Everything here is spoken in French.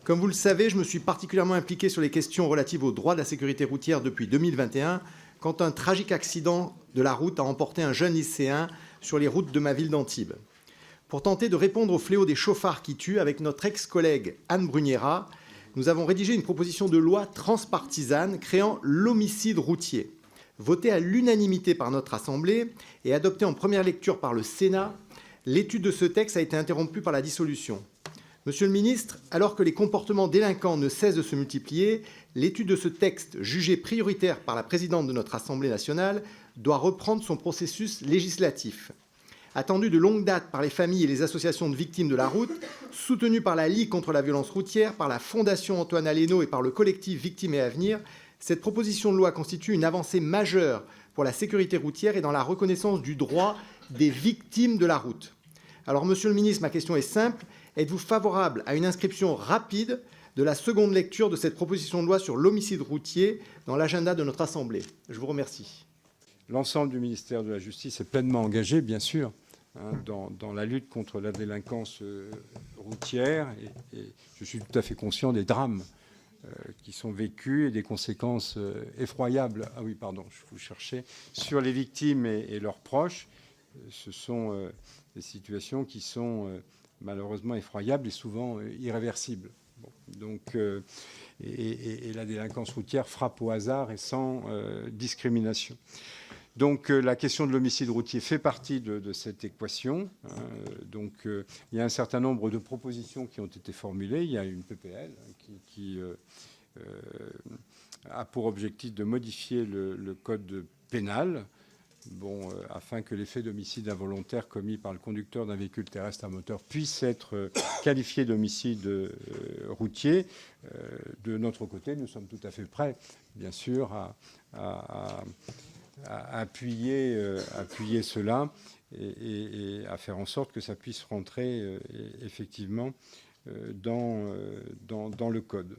Comme vous le savez, je me suis particulièrement impliqué sur les questions relatives aux droits de la sécurité routière depuis 2021, quand un tragique accident de la route a emporté un jeune lycéen sur les routes de ma ville d'Antibes. Pour tenter de répondre au fléau des chauffards qui tuent, avec notre ex-collègue Anne Brugnera, nous avons rédigé une proposition de loi transpartisane créant l'homicide routier. Votée à l'unanimité par notre Assemblée et adoptée en première lecture par le Sénat, l'étude de ce texte a été interrompue par la dissolution. Monsieur le ministre, alors que les comportements délinquants ne cessent de se multiplier, l'étude de ce texte, jugé prioritaire par la présidente de notre Assemblée nationale, doit reprendre son processus législatif. Attendu de longue date par les familles et les associations de victimes de la route, soutenu par la Ligue contre la violence routière, par la Fondation Antoine Alléno et par le collectif Victimes et Avenir, cette proposition de loi constitue une avancée majeure pour la sécurité routière et dans la reconnaissance du droit des victimes de la route. Alors, monsieur le ministre, ma question est simple. Êtes-vous favorable à une inscription rapide de la seconde lecture de cette proposition de loi sur l'homicide routier dans l'agenda de notre Assemblée? Je vous remercie. L'ensemble du ministère de la Justice est pleinement engagé, bien sûr, dans la lutte contre la délinquance routière. Et je suis tout à fait conscient des drames qui sont vécus et des conséquences effroyables. Ah oui, pardon, je vous cherchais. Sur les victimes et leurs proches, ce sont des situations qui sont malheureusement effroyables et souvent irréversibles. Bon, donc, et la délinquance routière frappe au hasard et sans discrimination. Donc la question de l'homicide routier fait partie de cette équation. Donc il y a un certain nombre de propositions qui ont été formulées. Il y a une PPL qui a pour objectif de modifier le code pénal, afin que les faits d'homicide involontaire commis par le conducteur d'un véhicule terrestre à moteur puissent être qualifiés d'homicide routier. De notre côté, nous sommes tout à fait prêts, bien sûr, à appuyer cela et à faire en sorte que ça puisse rentrer effectivement dans le code.